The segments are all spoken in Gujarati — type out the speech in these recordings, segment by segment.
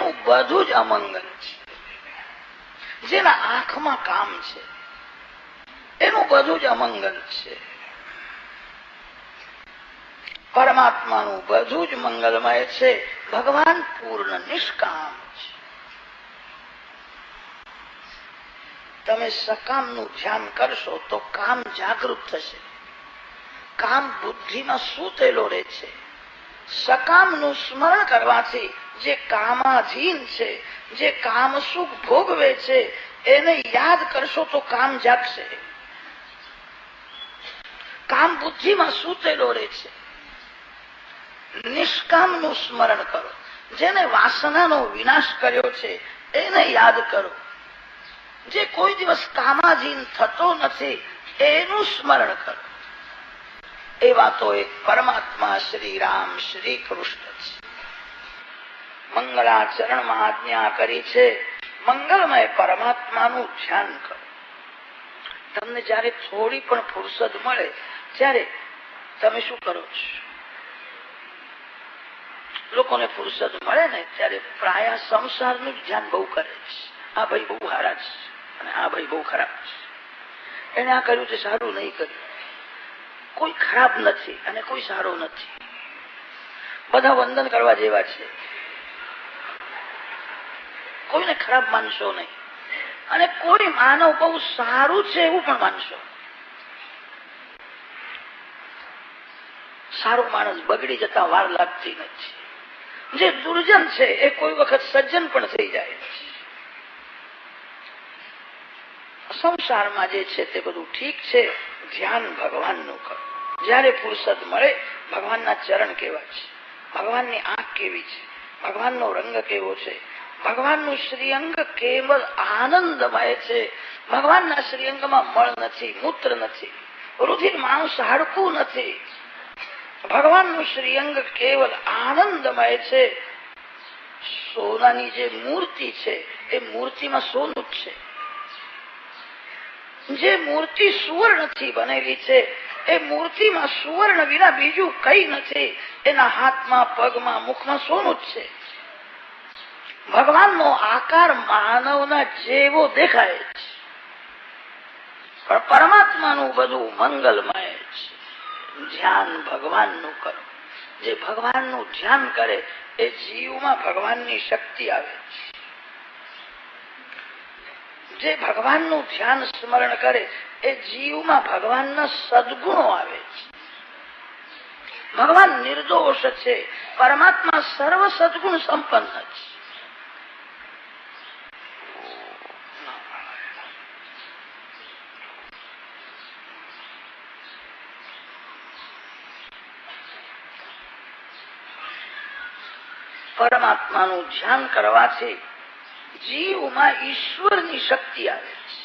એનું બધું જ અમંગલ છે. જેના આંખમાં કામ છે એનું બધું જ અમંગલ છે. પરમાત્માનું બધું જ મંગલમય છે. ભગવાન પૂર્ણ નિષ્કામ છે. તમે સકામનું ધ્યાન કરશો તો કામ જાગૃત થશે. કામ બુદ્ધિમાં સૂતેલો રહે છે. સકામનું સ્મરણ કરવાથી જે કામાધીન છે, જે કામ સુખ ભોગવે છે, એને યાદ કરશો તો કામ જાગશે. કામ બુદ્ધિમાં સૂતેલો રહે છે. નિષ્કામનું સ્મરણ કરો. જેને વાસનાનો વિનાશ કર્યો છે એને યાદ કરો. જે કોઈ દિવસ કામાધીન થતો નથી એનું સ્મરણ કરો. એવા તો એક પરમાત્મા શ્રી રામ શ્રી કૃષ્ણ છે. મંગળાચરણમાં આજ્ઞા કરી છે મંગલમય પરમાત્માનું ધ્યાન કરો. તમને જયારે થોડી પણ ફુરસદ મળે ત્યારે તમે શું કરો છો? લોકોને ફુરસદ મળે ને ત્યારે પ્રાય સંસારનું ધ્યાન બહુ કરે છે. આ ભાઈ બહુ સારા છે અને આ ભાઈ બહુ ખરાબ છે. એને આ કર્યું છે સારું નહીં કર્યું. કોઈ ખરાબ નથી અને કોઈ સારો નથી. બધા વંદન કરવા જેવા છે. કોઈને ખરાબ માનશો નહીં અને કોઈ માનવ બહુ સારું છે એવું પણ માનશો. સારો માણસ બગડી જતા વાર લાગતી નથી. જે દુર્જન છે એ કોઈ વખત સજ્જન પણ થઈ જાય છે. સંસારમાં જે છે તે બધું ઠીક છે. ધ્યાન ભગવાનનું કરો. જયારે ફુરસદ મળે ભગવાનના ચરણ કેવા છે, ભગવાનની આંખ કેવી છે, ભગવાનનો રંગ કેવો છે, ભગવાનનું શ્રીઅંગ કેવલ આનંદમય છે. ભગવાનના શ્રીઅંગમાં મળ નથી, મૂત્ર નથી, રુધિર માંસ હાડકું નથી. ભગવાનનું શ્રીઅંગ કેવલ આનંદમય છે. સોનાની જે મૂર્તિ છે એ મૂર્તિમાં સોનું જ છે. જે મૂર્તિ સુવર્ણથી બનેલી છે એ મૂર્તિમાં સુવર્ણ વિના બીજું કઈ નથી. એના હાથમાં, પગમાં, મુખમાં સોનું જ છે. ભગવાનનો આકાર માનવના જેવો દેખાય છે પણ પરમાત્માનું બધું મંગલમય છે. ધ્યાન ભગવાનનું કરો. જે ભગવાનનું ધ્યાન કરે એ જીવમાં ભગવાનની શક્તિ આવે છે. જે ભગવાનનું ધ્યાન સ્મરણ કરે એ જીવમાં ભગવાનના સદગુણો આવે છે. ભગવાન નિર્દોષ છે. પરમાત્મા સર્વ સદગુણ સંપન્ન છે. પરમાત્માનું ધ્યાન કરવાથી જીવમાં ઈશ્વરની શક્તિ આવે છે.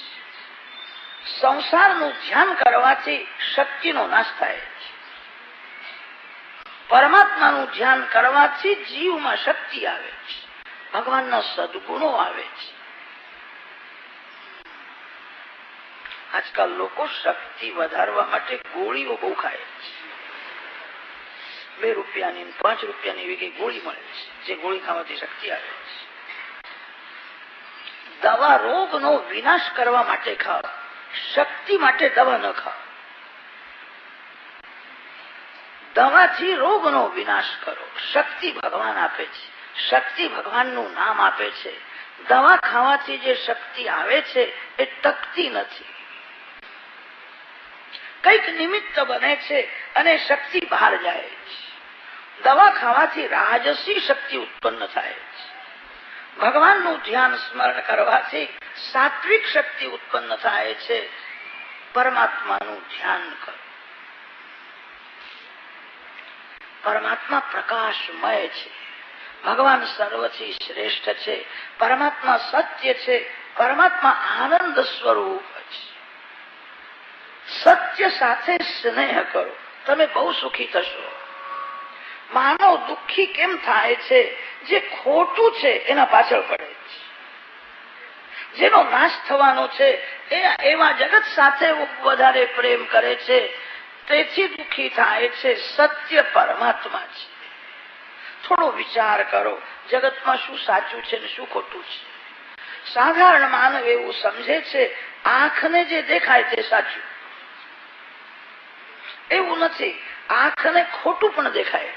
સંસારનું ધ્યાન કરવાથી શક્તિનો નાશ થાય છે. પરમાત્માનું ધ્યાન કરવાથી જીવમાં શક્તિ આવે છે. ભગવાનના સદગુણો આવે છે. આજકાલ લોકો શક્તિ વધારવા માટે ગોળીઓ બહુ ખાય છે. 2 રૂપિયાની 5 રૂપિયાની એવી કઈ ગોળી મળે છે જે ગોળી ખાવાથી શક્તિ આવે છે. દવા રોગનો વિનાશ કરવા માટે ખાઓ, શક્તિ માટે દવા ન ખાઓ. દવાથી રોગનો વિનાશ કરો. શક્તિ ભગવાન આપે છે. શક્તિ ભગવાનનું નામ આપે છે. દવા ખાવાથી જે શક્તિ આવે છે એ ટકતી નથી. કઈક નિમિત્ત બને છે અને શક્તિ બહાર જાય છે. દવા ખાવાથી રાજસી શક્તિ ઉત્પન્ન થાય છે. ભગવાનનું ધ્યાન સ્મરણ કરવાથી સાત્વિક શક્તિ ઉત્પન્ન થાય છે. પરમાત્માનું ધ્યાન કરો. પરમાત્મા પ્રકાશમય છે. ભગવાન સર્વથી શ્રેષ્ઠ છે. પરમાત્મા સત્ય છે. પરમાત્મા આનંદ સ્વરૂપ છે. સત્ય સાથે સ્નેહ કરો, તમે બહુ સુખી થશો. માનવ દુઃખી કેમ થાય છે? જે ખોટું છે એના પાછળ પડે છે. જેનો નાશ થવાનો છે એવા જગત સાથે વધારે પ્રેમ કરે છે, તેથી દુઃખી થાય છે. સત્ય પરમાત્મા છે. થોડો વિચાર કરો, જગતમાં શું સાચું છે ને શું ખોટું છે. સાધારણ માનવ એવું સમજે છે આંખને જે દેખાય તે સાચું. એવું નથી, આંખને ખોટું પણ દેખાય.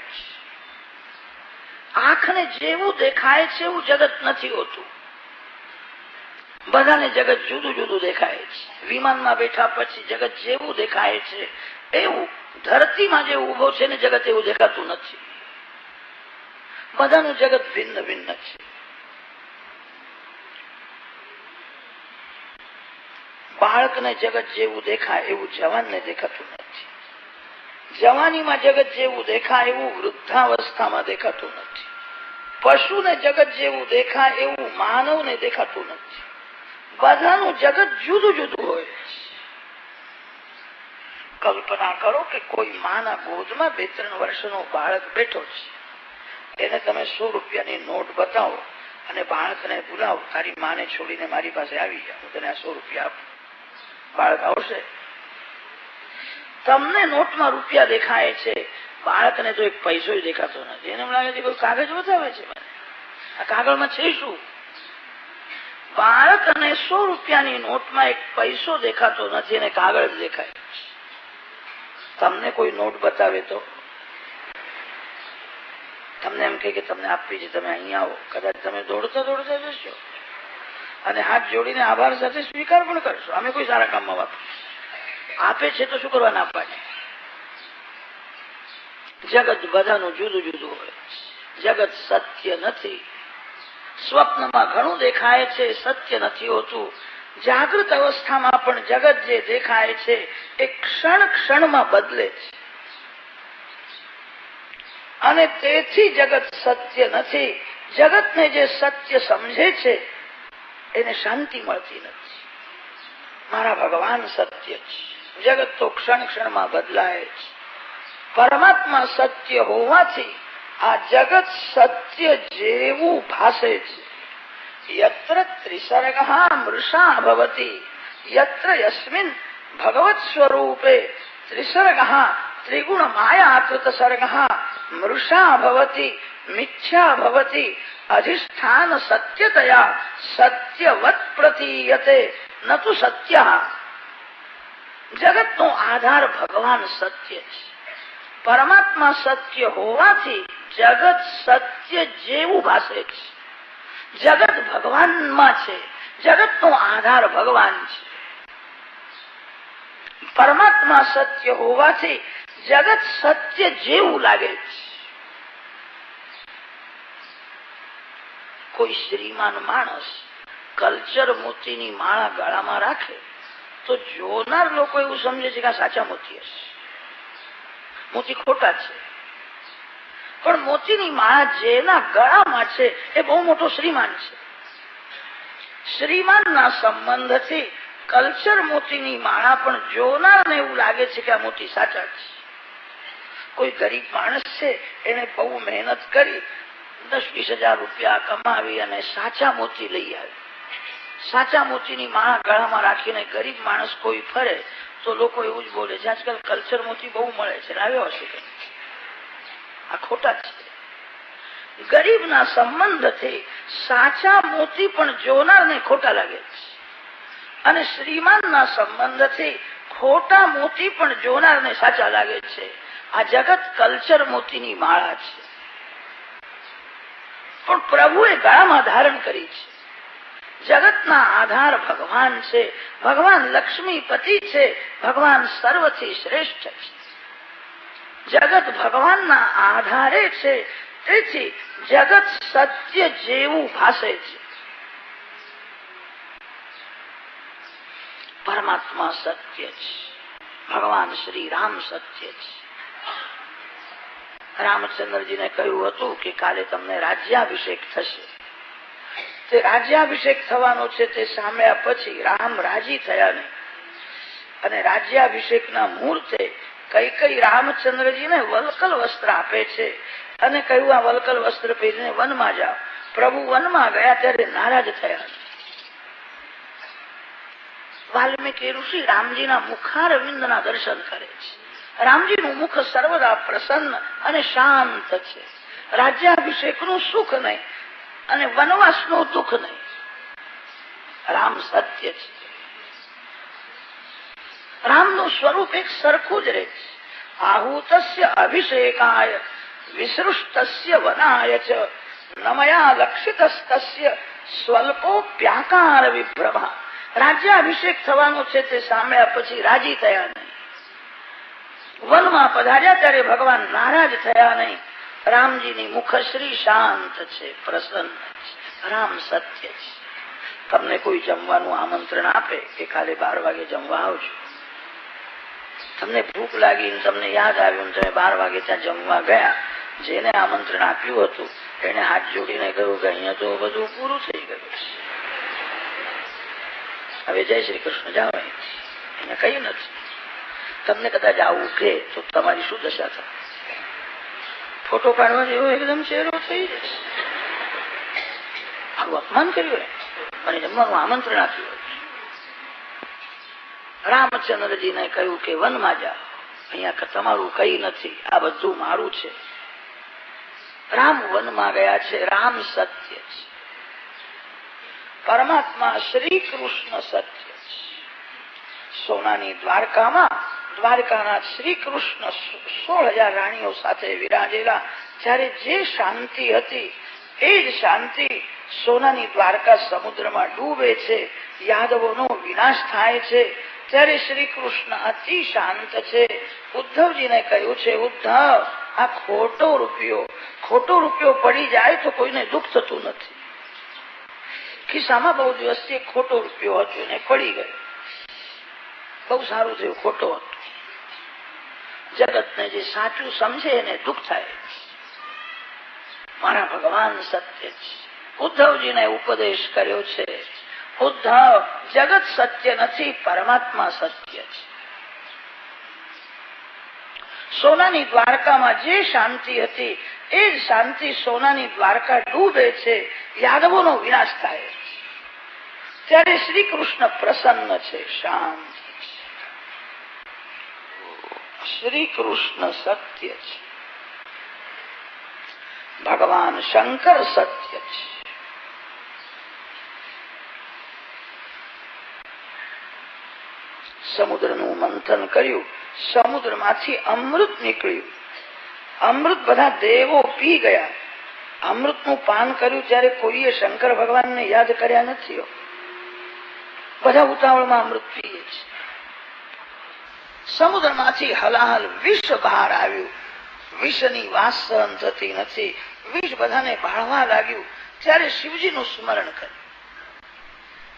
આંખને જેવું દેખાય છે એવું જગત નથી હોતું. બધાને જગત જુદું જુદું દેખાય છે. વિમાનમાં બેઠા પછી જગત જેવું દેખાય છે એવું ધરતીમાં જે ઉભો છે ને જગત એવું દેખાતું નથી. બધાનું જગત ભિન્ન ભિન્ન છે. બાળકને જગત જેવું દેખાય એવું જવાનને દેખાતું નથી. જવાનીમાં જગત જેવું દેખાય એવું વૃદ્ધાવસ્થામાં દેખાતું નથી. પશુને જગત જેવું દેખાય એવું માનવને દેખાતું નથી. બધાનું જગત જુદું જુદું હોય. કલ્પના કરો કે કોઈ માના ગોદમાં 2-3 વર્ષનો બાળક બેઠો છે. એને તમે 100 રૂપિયાની નોટ બતાવો અને બાળકને બોલાવો, તારી માને છોડીને મારી પાસે આવી જા, હું તને આ 100 રૂપિયા આપું. બાળક આવશે? તમને નોટમાં રૂપિયા દેખાય છે, બાળકને તો એક પૈસો દેખાતો નથી. એને એમ લાગે છે કોઈ કાગળ બતાવે છે મને, આ કાગળમાં છે શું? બાળકને 100 રૂપિયાની નોટમાં એક પૈસો દેખાતો નથી અને કાગળ જ દેખાય. તમને કોઈ નોટ બતાવે તો તમને એમ કે તમને આપવી છે, તમે અહીંયા આવો. કદાચ તમે દોડતા દોડતા જશો અને હાથ જોડીને આભાર સાથે સ્વીકાર પણ કરશો. અમે કોઈ સારા કામમાં વાપરીશું. આપે છે તો શું કરવા ના પાડે? જગત બધાનું જુદું જુદું હોય. જગત સત્ય નથી. સ્વપ્નમાં ઘણું દેખાય છે, સત્ય નથી હોતું. જાગૃત અવસ્થામાં પણ જગત જે દેખાય છે એ ક્ષણ ક્ષણમાં બદલે છે અને તેથી જગત સત્ય નથી. જગતને જે સત્ય સમજે છે એને શાંતિ મળતી નથી. મારા ભગવાન સત્ય છે, જગત તો ક્ષણ ક્ષણમાં બદલાય છે. પરમાત્મા સત્ય હોવાથી આ જગત સત્ય જેવું ભાસે છે. યત્ર ત્રિસર્ગઃ મૃષા ભવતિ યત્ર યસ્મિન ભગવત સ્વરૂપે ત્રિસર્ગઃ ત્રિગુણ માયાકૃત સર્ગઃ મૃષા ભવતિ મિથ્યા ભવતિ અધિષ્ઠાન સત્યતયા સત્યવત પ્રતીયતે ન તુ સત્ય. જગતનો આધાર ભગવાન સત્ય છે. પરમાત્મા સત્ય હોવાથી જગત સત્ય જેવું ભાસે છે. જગત ભગવાનમાં છે. જગતનો આધાર ભગવાન છે. પરમાત્મા સત્ય હોવાથી જગત સત્ય જેવું લાગે છે. કોઈ શ્રીમાન માણસ કલ્ચર મોતીની માળા ગળામાં રાખે તો જોનાર લોકો એવું સમજે છે કે આ સાચા મોતી હશે, મોતી ખોટા છે. પણ મોતીની માળા જેના ગળામાં છે એ બહુ મોટો શ્રીમાન છે. શ્રીમાનના સંબંધથી કલ્ચર મોતીની માળા પણ જોનારને એવું લાગે છે કે આ મોતી સાચા છે. કોઈ ગરીબ માણસ છે, એને બહુ મહેનત કરી 10-20 હજાર રૂપિયા કમાવી અને સાચા મોતી લઈ આવે. સાચા મોતીની માળા ગળામાં રાખીને ગરીબ માણસ કોઈ ફરે તો લોકો એવું જ બોલે છે, આજકાલ કલ્ચર મોતી બહુ મળે છે, લાવ્યો હશે કે આ ખોટા છે. ગરીબના સંબંધથી સાચા મોતી પણ જોનારને ખોટા લાગે છે અને શ્રીમાનના સંબંધથી ખોટા મોતી પણ જોનારને સાચા લાગે છે. આ જગત કલ્ચર મોતીની માળા છે પણ પ્રભુએ ગળામાં ધારણ કરી છે. જગતના આધાર ભગવાન છે. ભગવાન લક્ષ્મીપતિ છે. ભગવાન સર્વથી શ્રેષ્ઠ છે. જગત ભગવાનના આધારે છે. તેથી જગત સત્ય જેવું ભાસે છે. પરમાત્મા સત્ય છે. ભગવાન શ્રી રામ સત્ય છે. રામચંદ્રજીને કહ્યું હતું કે કાલે તમને રાજ્યાભિષેક થશે. તે રાજ્યાભિષેક થવાનો છે તે સાંભળ્યા પછી રામ રાજી થયા નહીં અને રાજ્યાભિષેકના મુહૂર્તે કઈ રામચંદ્રજીને વલકલ વસ્ત્ર આપે છે અને કહ્યું આ વલકલ વસ્ત્ર પહેરીને વનમાં જાઓ. પ્રભુ વનમાં ગયા ત્યારે નારાજ થયા. વાલ્મીકી ઋષિ રામજીના મુખારવિંદના દર્શન કરે છે. રામજીનું મુખ સર્વદા પ્રસન્ન અને શાંત છે. રાજ્યાભિષેકનું સુખ નહીં અને વનવાસનું દુઃખ નહીં. રામ સત્ય છે. રામનું સ્વરૂપ એક સરખું જ રહે છે. આહુતસ્ય અભિષેકાય વિસૃષ્ટસ્ય વનાય ચ નમયા લક્ષિતસ્તસ્ય સ્વલ્પોપ્યાકાર વિભ્રમા. રાજ્યાભિષેક થવાનો છે તે સાંભળ્યા પછી રાજી થયા નહીં. વનમાં પધાર્યા ત્યારે ભગવાન નારાજ થયા નહીં. રામજીની મુખશ્રી શાંત છે, પ્રસન્ન છે. રામ સત્ય છે. તમને કોઈ જમવાનું આમંત્રણ આપે કે કાલે 12 વાગે જમવા આવજો, તમને ભૂખ લાગી તમને યાદ આવ્યું તમે 12 વાગે ત્યાં જમવા ગયા, જેને આમંત્રણ આપ્યું હતું એને હાથ જોડીને કહ્યું કે અહીંયા તો બધું પૂરું થઈ ગયું છે, હવે જય શ્રી કૃષ્ણ જાઓ, અહીંયા કઈ નથી. તમને કદાચ આવું કે તો તમારી શું દશા થાય? ફોટો પાડવા જેવો એકદમ ચહેરો થઈ જશે. આવું અપમાન કર્યું અને જમવાનું આમંત્રણ આપ્યું. રામચંદ્રજીને કહ્યું કે વનમાં જાઓ, અહીંયા તમારું કઈ નથી, આ બધું મારું છે. રામ વનમાં ગયા છે. રામ સત્ય છે. પરમાત્મા શ્રી કૃષ્ણ સત્ય છે. સોનાની દ્વારકામાં દ્વારકાના શ્રી કૃષ્ણ 16,000 રાણીઓ સાથે વિરાજેલા. ત્યારે જે શાંતિ હતી એ જ શાંતિ સોનાની દ્વારકા સમુદ્રમાં ડૂબે છે, યાદવોનો વિનાશ થાય છે. ત્યારે શ્રી કૃષ્ણ અતિ શાંત છે. ઉદ્ધવજીને કહ્યું છે, ઉદ્ધવ આ ખોટો રૂપિયો પડી જાય તો કોઈને દુઃખ થતું નથી. ખિસ્સામાં બહુ દિવસથી ખોટો રૂપિયો હતો ને પડી ગયો, બહુ સારું થયું, ખોટો હતો. જગતને જે સાચું સમજે એને દુઃખ થાય. મારા ભગવાન સત્ય છે. ઉદ્ધવજીને ઉપદેશ કર્યો છે, ઉદ્ધવ જગત સત્ય નથી, પરમાત્મા સત્ય છે. સોનાની દ્વારકામાં જે શાંતિ હતી એ જ શાંતિ સોનાની દ્વારકા ડૂબે છે, યાદવોનો વિનાશ થાય. ત્યારે શ્રી કૃષ્ણ પ્રસન્ન છે, શાંત. શ્રી કૃષ્ણ સત્ય છે. ભગવાન શંકર સત્ય છે. સમુદ્રનું મંથન કર્યું, સમુદ્રમાંથી અમૃત નીકળ્યું. અમૃત બધા દેવો પી ગયા. અમૃતનું પાન કર્યું ત્યારે કોઈએ શંકર ભગવાનને યાદ કર્યા નથી. બધા ઉતાવળમાં અમૃત પીએ છે. સમુદ્રમાંથી હલાહલ વિષ બહાર આવ્યું. વિષની વાસ સહન થતી નથી. વિષ બધાને ભાળવા લાગ્યું. ત્યારે શિવજીનું સ્મરણ કર્યું,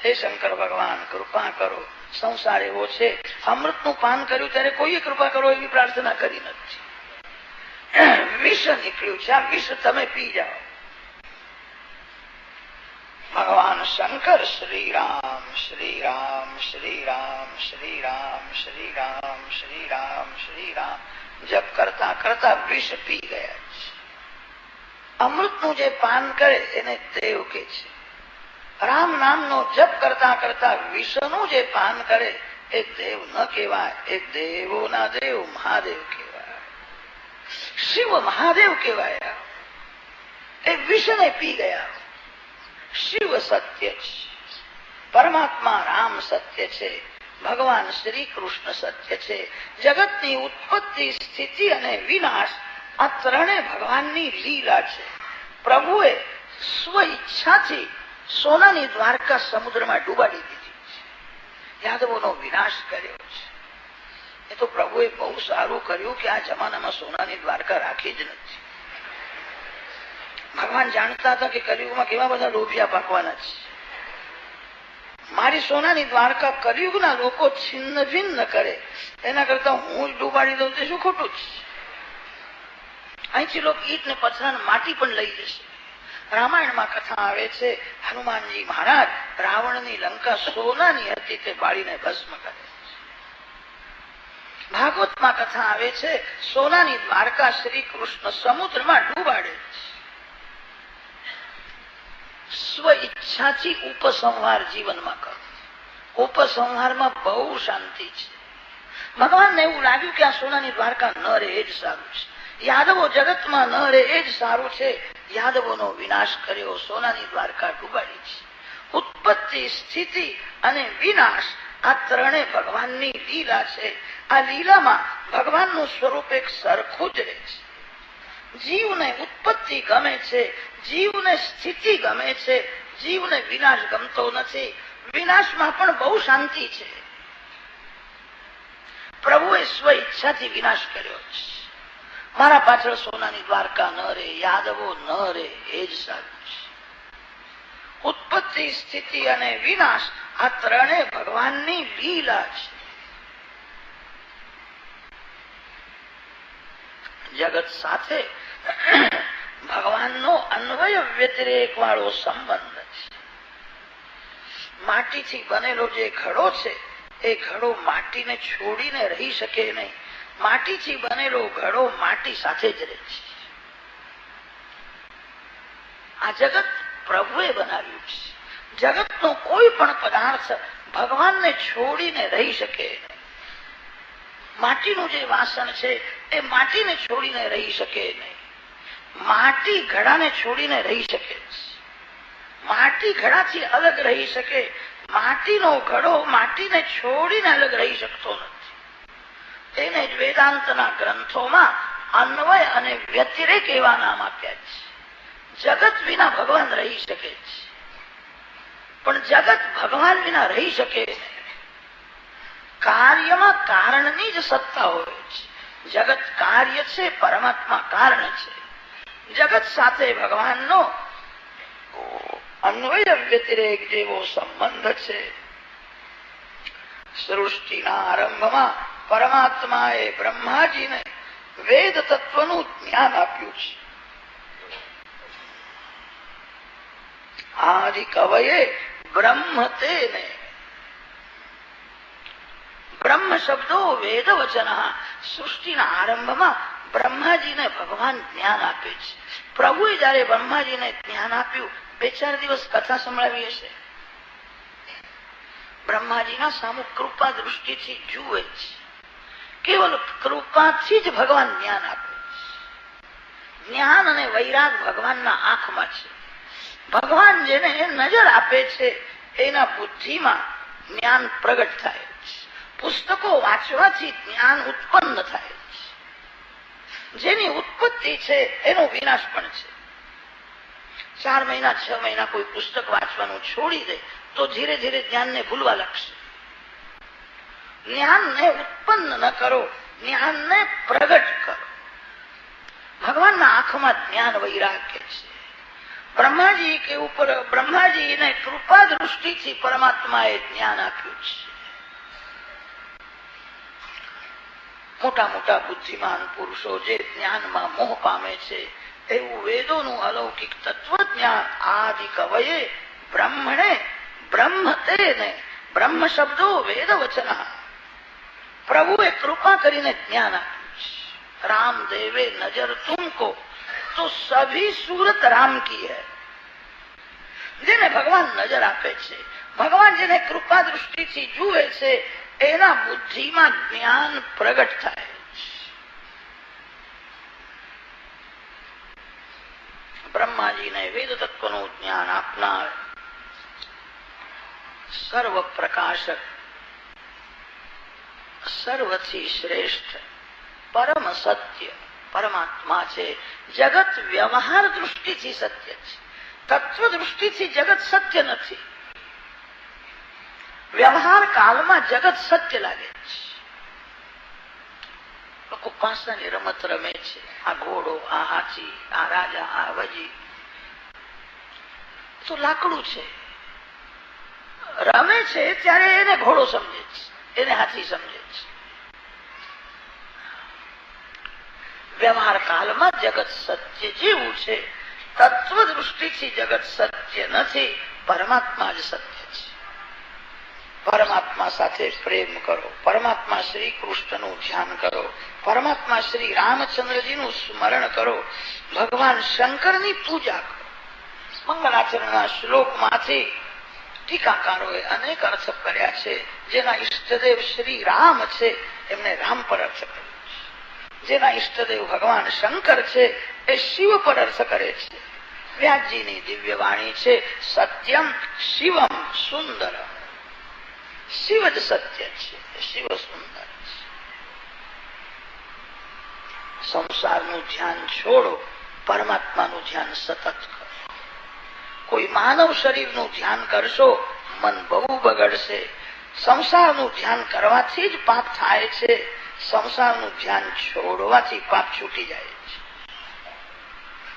હે શંકર ભગવાન કૃપા કરો, સંસાર એવો છે. અમૃતનું પાન કર્યું ત્યારે કોઈએ કૃપા કરો એવી પ્રાર્થના કરી નથી. વિષ નીકળ્યું છે, આ વિષ તમે પી જાઓ. ભગવાન શંકર શ્રી રામ શ્રી રામ શ્રી રામ શ્રી રામ શ્રી રામ શ્રી રામ શ્રી રામ જપ કરતા કરતા વિષ પી ગયા છે. અમૃતનું જે પાન કરે એને દેવ કે છે. રામ નામનો જપ કરતા કરતા વિષનું જે પાન કરે એ દેવ ન કહેવાય, એ દેવોના દેવ મહાદેવ કહેવાય. શિવ મહાદેવ કહેવાય. એ વિષને પી ગયા. શિવ સત્ય છે. પરમાત્મા રામ સત્ય છે. ભગવાન શ્રી કૃષ્ણ સત્ય છે. જગતની ઉત્પત્તિ, સ્થિતિ અને વિનાશ આ ત્રણેય ભગવાનની લીલા છે. પ્રભુએ સ્વ ઈચ્છાથી સોનાની દ્વારકા સમુદ્રમાં ડૂબાડી દીધી છે. યાદવોનો વિનાશ કર્યો છે. એ તો પ્રભુએ બહુ સારું કર્યું કે આ જમાનામાં સોનાની દ્વારકા રાખી જ નથી. ભગવાન જાણતા હતા કે કલિયુગમાં કેવા બધા લોભિયા પાકવાના છે. મારી સોનાની દ્વારકા કલિયુગના લોકો છિન્ન ભિન્ન કરે એના કરતા હું જ ડૂબાડી દઉં તે શું ખોટું છે? અહીંથી લોકો ઈટ ને પથરા માટી પણ લઈ જશે. રામાયણમાં કથા આવે છે, હનુમાનજી મહારાજ રાવણની લંકા સોનાની હતી તે બાળીને ભસ્મ કરે. ભાગવતમાં કથા આવે છે, સોનાની દ્વારકા શ્રી કૃષ્ણ સમુદ્રમાં ડૂબાડે છે. સ્વ ઈચ્છાથી ઉપસંહાર જીવનમાં કરો. ઉપસંહારમાં બહુ શાંતિ છે. ભગવાનને એવું લાગ્યું કે આ સોનાની દ્વારકા ન રહે એ જ સારું છે. યાદવો જગતમાં ન રહે એ જ સારું છે. યાદવોનો વિનાશ કર્યો, સોનાની દ્વારકા ડૂબાડી છે. ઉત્પત્તિ, સ્થિતિ અને વિનાશ આ ત્રણે ભગવાનની લીલા છે. આ લીલામાં ભગવાનનું સ્વરૂપ એક સરખું જ રહે છે. જીવને ઉત્પત્તિ ગમે છે, જીવને સ્થિતિ ગમે છે, જીવને વિનાશ ગમતો નથી. વિનાશમાં પણ બહુ શાંતિ છે. પ્રભુએ સ્વ ઈચ્છાથી વિનાશ કર્યો છે. મારા પાછળ સોનાની દ્વારકા ન રહે, યાદવો ન રહે એ જ સારું છે. ઉત્પત્તિ, સ્થિતિ અને વિનાશ આ ત્રણે ભગવાનની લીલા છે. જગત સાથે ભગવાનનો અન્વય વ્યતિરેક વાળો સંબંધ છે. માટીથી બનેલો જે ઘડો છે એ ઘડો માટીને છોડીને રહી શકે નહીં. માટીથી બનેલો ઘડો માટી સાથે જ રહે છે. આ જગત પ્રભુએ બનાવ્યું છે. જગતનો કોઈ પણ પદાર્થ ભગવાનને છોડીને રહી શકે નહીં. માટીનું જે વાસણ છે એ માટીને છોડીને રહી શકે નહીં. માટી ઘડાને છોડીને રહી શકે છે. માટી ઘડાથી અલગ રહી શકે. માટીનો ઘડો માટીને છોડીને અલગ રહી શકતો નથી. તેને જ વેદાંતના ગ્રંથોમાં અન્વય અને વ્યતિરેક એવા નામ આપ્યા છે. જગત વિના ભગવાન રહી શકે છે, પણ જગત ભગવાન વિના રહી શકે નહીં. કાર્યમાં કારણની જ સત્તા હોય છે. જગત કાર્ય છે, પરમાત્મા કારણ છે. જગત સાથે ભગવાનનો અન્વય વ્યતિરેક જેવો સંબંધ છે. સૃષ્ટિના આરંભમાં પરમાત્માએ બ્રહ્માજીને વેદ તત્વનું જ્ઞાન આપ્યું છે. આદિ કવયે બ્રહ્મ તેને. બ્રહ્મ શબ્દો વેદ વચન. સૃષ્ટિના આરંભમાં બ્રહ્માજીને ભગવાન જ્ઞાન આપે છે. પ્રભુએ જયારે બ્રહ્માજીને જ્ઞાન આપ્યું, 2-4 દિવસ કથા સંભળાવી હશે. બ્રહ્માજીના સામુ કૃપા દૃષ્ટિથી જુએ છે. કેવલ કૃપાથી જ ભગવાન જ્ઞાન આપે છે. જ્ઞાન અને વૈરાગ ભગવાનના આંખમાં છે. ભગવાન જેને નજર આપે છે એના બુદ્ધિમાં જ્ઞાન પ્રગટ થાય છે. પુસ્તકો વાંચવાથી જ્ઞાન ઉત્પન્ન થાય છે. જેની ઉત્પત્તિ છે એનો વિનાશ પણ છે. 4 મહિના 6 મહિના કોઈ પુસ્તક વાંચવાનું છોડી દે તો ધીરે ધીરે જ્ઞાનને ભૂલવા લાગશે. જ્ઞાનને ઉત્પન્ન ન કરો, જ્ઞાનને પ્રગટ કરો. ભગવાનના આંખમાં જ્ઞાન વૈરાગ્ય છે. બ્રહ્માજી કે ઉપર બ્રહ્માજીને કૃપા દૃષ્ટિથી પરમાત્માએ જ્ઞાન આપ્યું છે. મોટા મોટા બુદ્ધિમાન પુરુષો જે જ્ઞાનમાં મોહ પામે છે એવું વેદોનું અલૌકિક તત્વજ્ઞાન આદિ કવયે બ્રહ્મણે બ્રહ્મ તેને. બ્રહ્મ શબ્દો વેદ વચન. પ્રભુએ કૃપા કરીને જ્ઞાન આપ્યું છે. રામદેવે નજર તુમકો તો સભી सूरत राम की है. જેને ભગવાન નજર આપે છે, ભગવાન જેને કૃપા દૃષ્ટિથી જુએ છે એના બુદ્ધિમાં જ્ઞાન પ્રગટ થાય છે. બ્રહ્માજીને વેદ તત્વનું જ્ઞાન આપનાર સર્વ પ્રકાશક, સર્વથી શ્રેષ્ઠ પરમ સત્ય પરમાત્મા છે. જગત વ્યવહાર દૃષ્ટિથી સત્ય છે, તત્વ દૃષ્ટિથી જગત સત્ય નથી. વ્યવહાર કાળમાં જગત સત્ય લાગે છે. લોકો પાસાની રમત રમે છે. આ ઘોડો, આ હાથી, આ રાજા, આ વજી, તો લાકડું છે. રમે છે ત્યારે એને ઘોડો સમજે છે, એને હાથી સમજે છે. વ્યવહાર કાળમાં જગત સત્ય જેવું છે. તત્વ દૃષ્ટિથી જગત સત્ય નથી, પરમાત્મા જ સત્ય છે. પરમાત્મા સાથે પ્રેમ કરો. પરમાત્મા શ્રી કૃષ્ણનું ધ્યાન કરો. પરમાત્મા શ્રી રામચંદ્રજીનું સ્મરણ કરો. ભગવાન શંકરની પૂજા કરો. મંગલાચરણના શ્લોકમાંથી ટીકાકારોએ અનેક અર્થ કર્યા છે. જેના ઈષ્ટદેવ શ્રી રામ છે એમને રામ પર અર્થ કર્યો છે. જેના ઈષ્ટદેવ ભગવાન શંકર છે એ શિવ પર અર્થ કરે છે. વ્યાસજીની દિવ્ય વાણી છે, સત્યમ શિવમ સુંદર. શિવ જ સત્ય છે, શિવ સુંદર છે. સંસારનું ધ્યાન છોડો, પરમાત્માનું ધ્યાન સતત કરો. કોઈ માનવ શરીરનું ધ્યાન કરશો, મન બહુ બગડશે. સંસારનું ધ્યાન કરવાથી જ પાપ થાય છે. સંસારનું ધ્યાન છોડવાથી પાપ છૂટી જાય છે.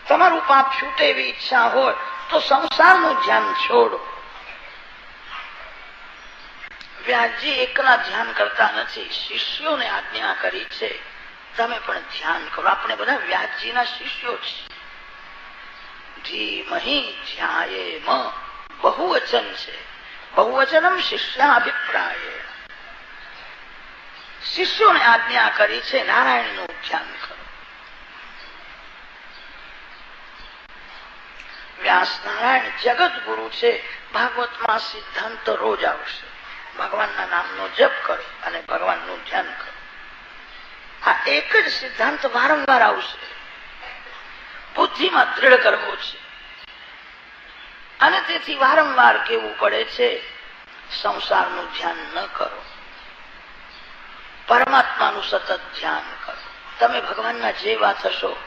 તમારું પાપ છૂટે એવી ઈચ્છા હોય તો સંસારનું ધ્યાન છોડો. વ્યાસજી એકલા ધ્યાન કરતા નથી, શિષ્યોને આજ્ઞા કરી છે તમે પણ ધ્યાન કરો. આપણે બધા વ્યાસજીના શિષ્યો છીએ. ધીમહિ ધ્યાયેમ બહુવચન છે. બહુવચનમ શિષ્યાભિપ્રાય. શિષ્યોને આજ્ઞા કરી છે નારાયણનું ધ્યાન કરો. વ્યાસ નારાયણ જગત ગુરુ છે. ભાગવતમાં સિદ્ધાંત રોજ આવશે. ભગવાનના નામનો જપ કરો અને ભગવાનનું ધ્યાન કરો. આ એક જ સિદ્ધાંત વારંવાર આવશે. બુદ્ધિમાં દ્રઢ કરવો છે અને તેથી વારંવાર કહેવું પડે છે સંસારનું ધ્યાન ન કરો, પરમાત્માનું સતત ધ્યાન કરો. તમે ભગવાનના જેવા થશો,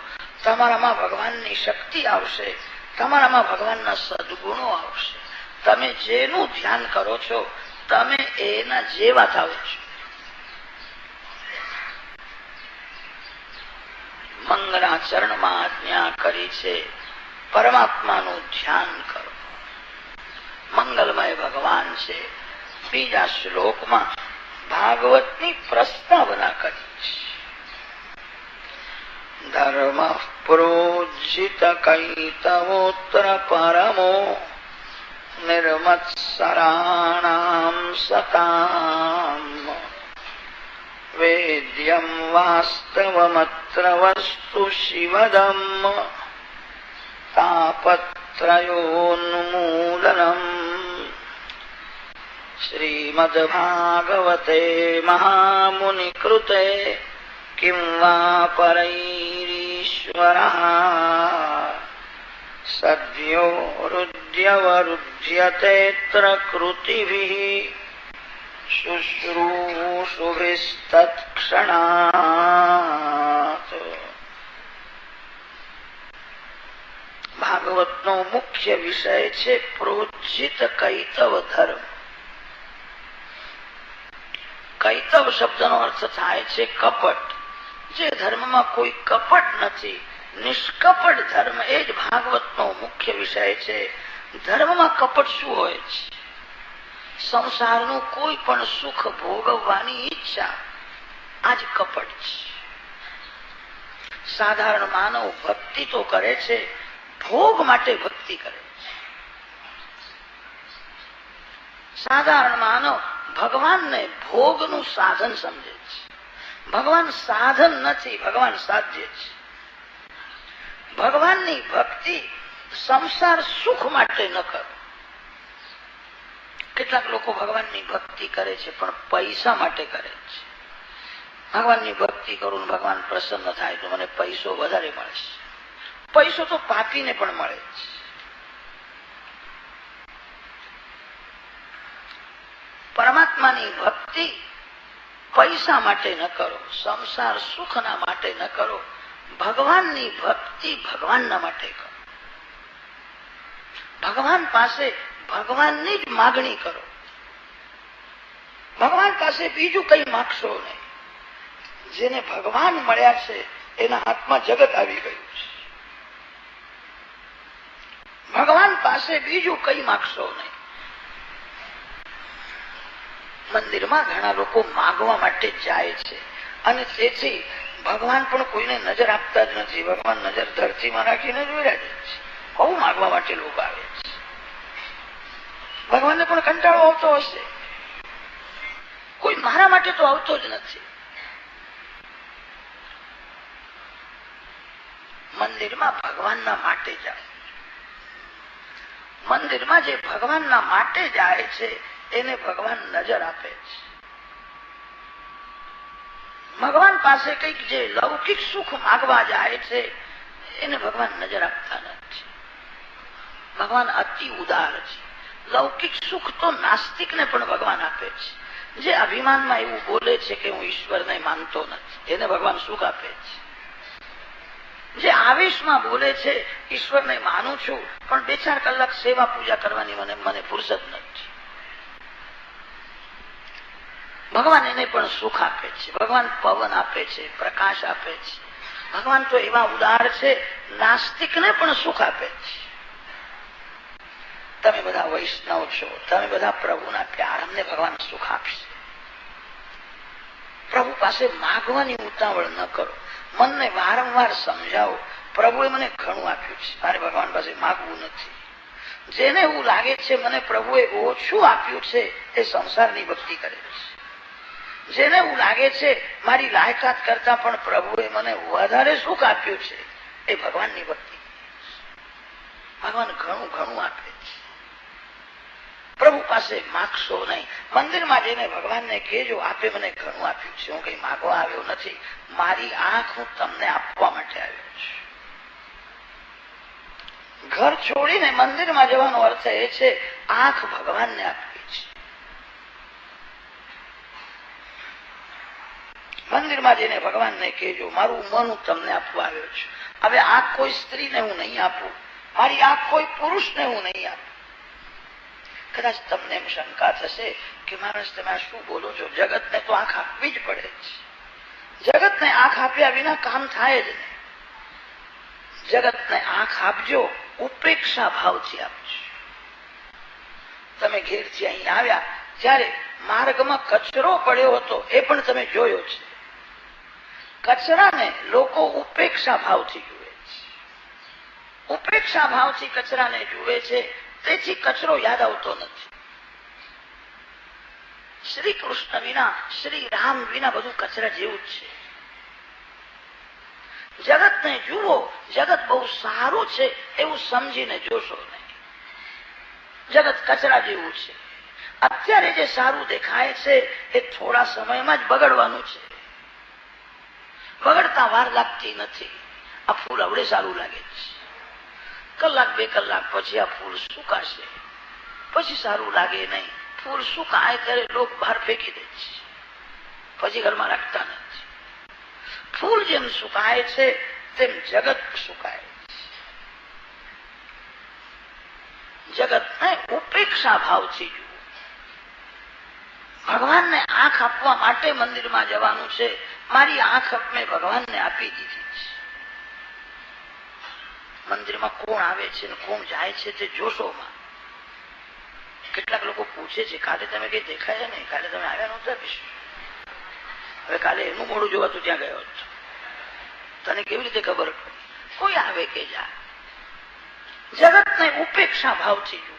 તમારામાં ભગવાનની શક્તિ આવશે, તમારામાં ભગવાનના સદગુણો આવશે. તમે જેનું ધ્યાન કરો છો તમે એના જેવા થાવ છો. મંગળાચરણમાં આજ્ઞા કરી છે પરમાત્માનું ધ્યાન કરો. મંગલમય ભગવાન છે. બીજા શ્લોકમાં ભાગવતની પ્રસ્તાવના કરી છે. ધર્મ પ્રોજિત કૈતવોત્ર પરમો નિર્મત્સરાણામ સતામ વેદ્યમ વાસ્તવમત્ર વસ્તુ શિવદમ તાપત્રયોન્મૂલનમ. શ્રીમદ્ભાગવતે મહામુનિકૃતે કિં વા પરૈરીશ્વરઃ સદ્યો રુદ્યવરુધ્યતેત્ર કૃતિભિઃ શુશ્રૂષુભિસ્તત્ક્ષણાત. ભાગવતનો મુખ્ય વિષય છે પ્રોજિત કૈતવ ધર્મ. કૈતવ શબ્દનો અર્થ થાય છે કપટ. જે ધર્મમાં કોઈ કપટ નથી, નિષ્કપટ ધર્મ, એ જ ભાગવતનો મુખ્ય વિષય છે. ધર્મમાં કપટ શું હોય છે? સંસારનું કોઈ પણ સુખ ભોગવવાની ઈચ્છા, આજ કપટ છે. સાધારણ માનવ ભક્તિ તો કરે છે, ભોગ માટે ભક્તિ કરે છે. સાધારણ માનવ ભગવાનને ભોગનું સાધન સમજે છે. ભગવાન સાધન નથી, ભગવાન સાધ્ય છે. ભગવાનની ભક્તિ સંસાર સુખ માટે ન કરો. કેટલાક લોકો ભગવાનની ભક્તિ કરે છે પણ પૈસા માટે કરે છે. ભગવાનની ભક્તિ કરું, ભગવાન પ્રસન્ન થાય તો મને પૈસો વધારે મળશે. પૈસો તો પાપીને પણ મળે છે. પરમાત્માની ભક્તિ પૈસા માટે ન કરો, સંસાર સુખના માટે ન કરો. ભગવાનની ભક્તિ ભગવાનના માટે કરો. ભગવાન પાસે ભગવાનની જ માગણી કરો. ભગવાન પાસે બીજું કઈ માગશો નહીં. જેને ભગવાન મળ્યા છે એના હાથમાં જગત આવી ગયું છે. ભગવાન પાસે બીજું કઈ માગશો નહીં. મંદિરમાં ઘણા લોકો માગવા માટે જાય છે અને તેથી ભગવાન પણ કોઈને નજર આપતા જ નથી. ભગવાન નજર ધરતીમાં રાખીને જોઈ રહ્યા છે. બહુ માગવા માટે લોકો આવે છે. ભગવાનને પણ કંટાળો આવતો હશે. કોઈ મારા માટે તો આવતો જ નથી. મંદિરમાં ભગવાનના માટે જાય. મંદિરમાં જે ભગવાનના માટે જાય છે એને ભગવાન નજર આપે છે. ભગવાન પાસે કંઈક જે લૌકિક સુખ માગવા જાય છે એને ભગવાન નજર આપતા નથી. ભગવાન અતિ ઉદાર છે. લૌકિક સુખ તો નાસ્તિકને પણ ભગવાન આપે છે. જે અભિમાનમાં એવું બોલે છે કે હું ઈશ્વરને માનતો નથી, એને ભગવાન સુખ આપે છે. જે આવેશમાં બોલે છે ઈશ્વરને માનું છું પણ 2-4 કલાક સેવા પૂજા કરવાની મને ફુરસદ નથી, ભગવાન એને પણ સુખ આપે છે. ભગવાન પવન આપે છે, પ્રકાશ આપે છે. ભગવાન તો એવા ઉદાર છે, નાસ્તિકને પણ સુખ આપે છે. તમે બધા વૈષ્ણવ છો, તમે બધા પ્રભુના પ્યાર, અમને ભગવાન સુખ આપશે. પ્રભુ પાસે માગવાની ઉતાવળ ન કરો. મનને વારંવાર સમજાવો, પ્રભુએ મને ઘણું આપ્યું છે, મારે ભગવાન પાસે માગવું નથી. જેને એવું લાગે છે મને પ્રભુએ ઓછું આપ્યું છે એ સંસારની ભક્તિ કરે છે. જેને એવું લાગે છે મારી લાયકાત કરતા પણ પ્રભુએ મને વધારે સુખ આપ્યું છે એ ભગવાનની ભક્તિ. ભગવાન ઘણું ઘણું આપે છે. પ્રભુ પાસે માગશો નહીં. મંદિરમાં જઈને ભગવાનને કહેજો આપે મને ઘણું આપ્યું છે, હું કઈ માગવા આવ્યો નથી, મારી આંખ હું તમને આપવા માટે આવ્યો છું. ઘર છોડીને મંદિરમાં જવાનો અર્થ એ છે આંખ ભગવાનને આપવી છે. મંદિરમાં જઈને ભગવાનને કહેજો મારું મન હું તમને આપવા આવ્યો છું. હવે આંખ કોઈ સ્ત્રીને હું નહીં આપું, મારી આંખ કોઈ પુરુષને હું નહીં આપું. કદાચ તમને એમ શંકા થશે કે માણસ તમે શું બોલો છો, જગતને તો આંખ આપવી જ પડે છે. જગતને આંખ આપ્યા વિના કામ થાય જ નહીં. જગતને આંખ આપજો, ઉપેક્ષા ભાવથી આપજો. તમે ઘેરથી અહીં આવ્યા ત્યારે માર્ગમાં કચરો પડ્યો હતો એ પણ તમે જોયો છે. કચરાને લોકો ઉપેક્ષા ભાવથી જુએ છે. ઉપેક્ષા ભાવથી કચરાને જુએ છે, તેથી કચરો યાદ આવતો નથી. શ્રી કૃષ્ણ વિના, શ્રી રામ વિના બધું કચરા જેવું જ છે. જગતને જુઓ, જગત બહુ સારું છે એવું સમજીને જોશો નહીં. જગત કચરા જેવું છે. અત્યારે જે સારું દેખાય છે એ થોડા સમયમાં જ બગડવાનું છે. બગડતા વાર લાગતી નથી. આ ફૂલ આવડે સારું લાગે છે, કલાક 2 કલાક પછી આ ફૂલ સુકાશે, પછી સારું લાગે નહીં. ફૂલ સુકાય ત્યારે લોકો બહાર ફેંકી દે છે, પછી ઘરમાં રાખતા નથી. ફૂલ જેમ સુકાય છે તેમ જગત સુકાય છે. જગતને ઉપેક્ષા ભાવથી જુઓ. ભગવાનને આંખ આપવા માટે મંદિરમાં જવાનું છે. મારી આંખ મેં ભગવાનને આપી દીધી છે. મંદિરમાં કોણ આવે છે ને કોણ જાય છે તે જોશોમાં. કેટલાક લોકો પૂછે છે કાલે તમે કઈ દેખાયા નહીં, કાલે તમે આવ્યા નહોતા વિશે. હવે કાલે એનું મોડું જોવા તું ત્યાં ગયો હતો, તને કેવી રીતે ખબર પડી? કોઈ આવે કે જાય. જગતને ઉપેક્ષા ભાવથી જુઓ.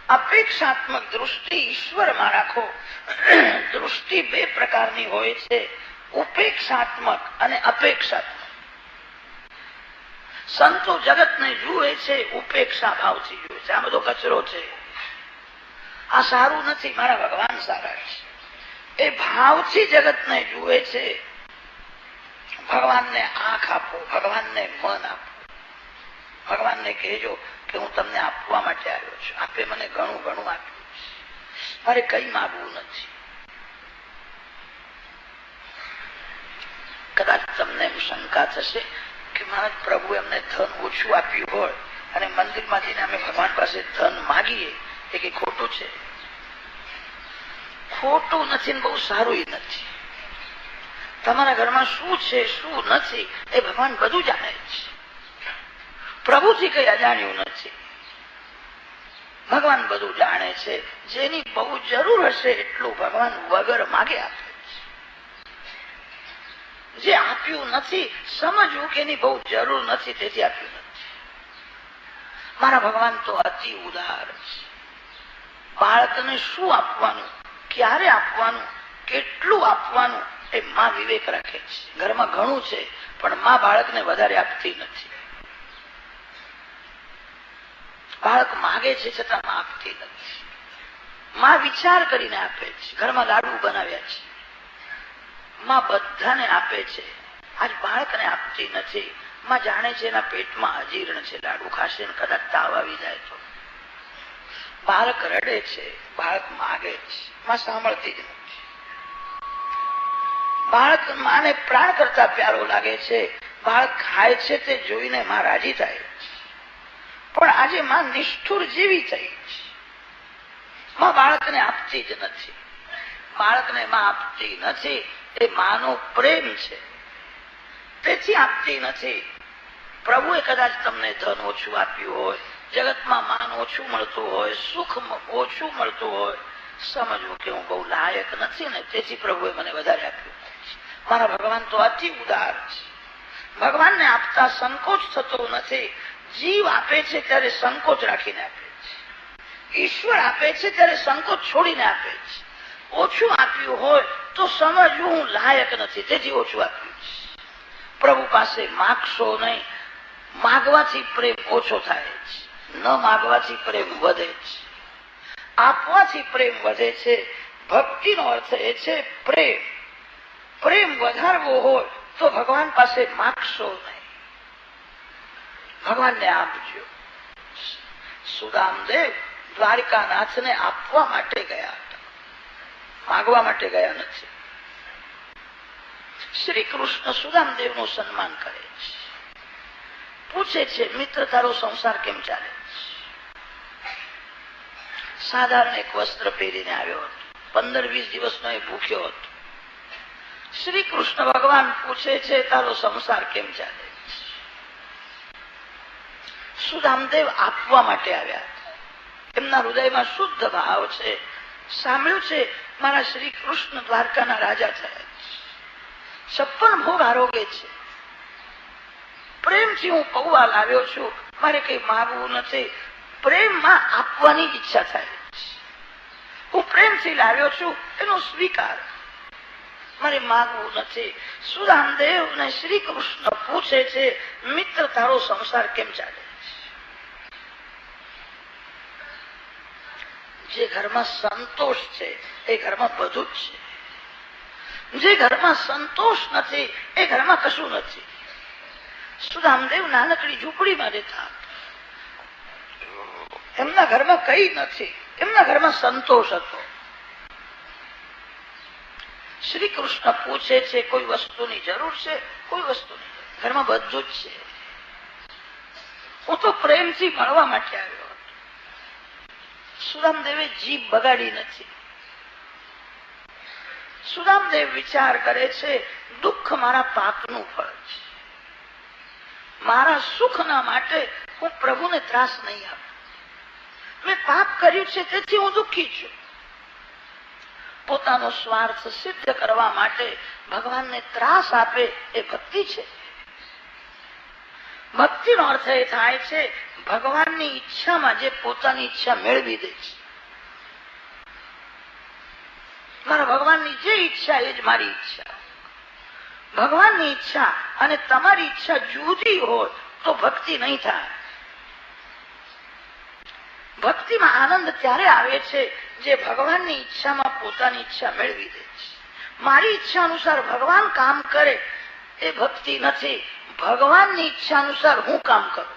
અપેક્ષાત્મક દૃષ્ટિ ઈશ્વરમાં રાખો. દૃષ્ટિ 2 પ્રકારની હોય છે, ઉપેક્ષાત્મક અને અપેક્ષાત્મક. સંતો જગતને જુએ છે ઉપેક્ષા ભાવથી જુએ છે. આ બધો કચરો છે, આ સારું નથી, મારા ભગવાન સારા છે એ ભાવથી જગતને જુએ છે. ભગવાનને આંખ આપો, ભગવાનને મન આપો. ભગવાનને કહેજો કે હું તમને આપવા માટે આવ્યો છું, આપે મને ઘણું ઘણું આપ્યું છે, મારે કઈ માગવું નથી. કદાચ તમને એમ શંકા થશે કે મહારાજ પ્રભુ એમને ધન ઓછું આપ્યું હોય અને મંદિરમાં જઈને અમે ભગવાન પાસે ધન માગીએ એ કઈ ખોટું છે? ખોટું નથી, બહુ સારું નથી. તમારા ઘરમાં શું છે શું નથી એ ભગવાન બધું જાણે છે. પ્રભુથી કઈ અજાણ્યું નથી. ભગવાન બધું જાણે છે. જેની બહુ જરૂર હશે એટલું ભગવાન વગર માગે આપે છે. જે આપ્યું નથી સમજવું કે એની બહુ જરૂર નથી તેથી આપ્યું નથી. મારા ભગવાન તો અતિ ઉદાર છે. બાળકને શું આપવાનું, ક્યારે આપવાનું, કેટલું આપવાનું એ માં વિવેક રાખે છે. ઘરમાં ઘણું છે પણ માં બાળકને વધારે આપતી નથી. બાળક માગે છે છતાં માં આપતી નથી. માં વિચાર કરીને આપે છે. ઘરમાં લાડુ બનાવ્યા છે, માં બધાને આપે છે, આજ બાળકને આપતી નથી. માં જાણે છે એના પેટમાં અજીર્ણ છે, લાડુ ખાશે ને કદાચ તાવ આવી જાય તો. બાળક રડે છે, બાળક માગે છે, માં સાંભળતી જ નથી. બાળક માને પ્રાણ કરતા પ્યારો લાગે છે, બાળક ખાય છે તે જોઈને માં રાજી થાય. પણ આજે માં નિષ્ઠુર જેવી થઈ છે. માં બાળકને આપતી જ નથી. બાળકને માં આપતી નથી એ માનો પ્રેમ છે, તેથી આપતી નથી. પ્રભુએ કદાચ તમને ધન ઓછું આપ્યું હોય, જગતમાં માન ઓછું મળતું હોય, સુખ ઓછું મળતું હોય, સમજવું કે હું બહુ લાયક નથી ને તેથી પ્રભુએ મને વધારે આપ્યું. મારા ભગવાન તો અતિ ઉદાર છે. ભગવાનને આપતા સંકોચ થતો નથી. જીવ આપે છે ત્યારે સંકોચ રાખીને આપે છે. ઈશ્વર આપે છે ત્યારે સંકોચ છોડીને આપે છે. ઓછું આપ્યું હોય તો સમજવું હું લાયક નથી તેથી ઓછું આપ્યું છે. પ્રભુ પાસે માગશો નહીં. માગવાથી પ્રેમ ઓછો થાય છે, ન માગવાથી પ્રેમ વધે છે. આપવાથી પ્રેમ વધે છે. ભક્તિનો અર્થ એ છે પ્રેમ. પ્રેમ વધારવો હોય તો ભગવાન પાસે માગશો નહીં, ભગવાનને આપજો. સુદામદેવ દ્વારિકાનાથને આપવા માટે ગયા હતા, માગવા માટે ગયા નથી. શ્રી કૃષ્ણ સુદામદેવનું સન્માન કરે છે, પૂછે છે મિત્ર તારો સંસાર કેમ ચાલે છે? સાધારણ એક વસ્ત્ર પહેરીને આવ્યો હતો, 15-20 દિવસનો એ ભૂખ્યો હતો. શ્રી કૃષ્ણ ભગવાન પૂછે છે તારો સંસાર કેમ ચાલે છે? સુદામદેવ આપવા માટે આવ્યા હતા. એમના હૃદયમાં શુદ્ધ ભાવ છે. સાંભળ્યું છે મારા શ્રી કૃષ્ણ દ્વારકાના રાજા થયા છે, 56 ભોગ આરોગે છે. પ્રેમથી હું પૌવા લાવ્યો છું, મારે કઈ માગવું નથી. પ્રેમમાં આપવાની ઈચ્છા થાય છે. હું પ્રેમથી લાવ્યો છું એનો સ્વીકાર, મારે માગવું નથી. સુદામદેવ ને શ્રી કૃષ્ણ પૂછે છે મિત્ર તારો સંસાર કેમ ચાલે? જે ઘરમાં સંતોષ છે એ ઘરમાં બધું જ છે. જે ઘરમાં સંતોષ નથી એ ઘરમાં કશું નથી. સુદામદેવ નાનકડી ઝૂંપડીમાં રહેતા, એમના ઘરમાં કઈ નથી, એમના ઘરમાં સંતોષ હતો. શ્રી કૃષ્ણ પૂછે છે કોઈ વસ્તુની જરૂર છે? કોઈ વસ્તુ નહીં, ઘરમાં બધું જ છે. હું તો પ્રેમથી મળવા માટે આવ્યો. સુદામદેવે જીભ બગાડી નથી. સુદામદેવ વિચાર કરે છે દુઃખ મારા પાપનું ફળ છે. મારા સુખના માટે હું પ્રભુને ત્રાસ નહીં આપું. મેં પાપ કર્યું છે તેથી હું દુઃખી છું. પોતાનો સ્વાર્થ સિદ્ધ કરવા માટે ભગવાનને ત્રાસ આપે એ ભક્તિ છે. ભક્તિનો અર્થ એ થાય છે ભગવાનની ઈચ્છામાં જે પોતાની ઈચ્છા મેળવી દે છે. મારા ભગવાનની જે ઈચ્છા એ જ મારી ઈચ્છા. ભગવાનની ઈચ્છા અને તમારી ઈચ્છા જુદી હોય તો ભક્તિ નહીં થાય. ભક્તિમાં આનંદ ત્યારે આવે છે જે ભગવાનની ઈચ્છામાં પોતાની ઈચ્છા મેળવી દે છે. મારી ઈચ્છા અનુસાર ભગવાન કામ કરે એ ભક્તિ નથી. ભગવાનની ઈચ્છા અનુસાર હું કામ કરું.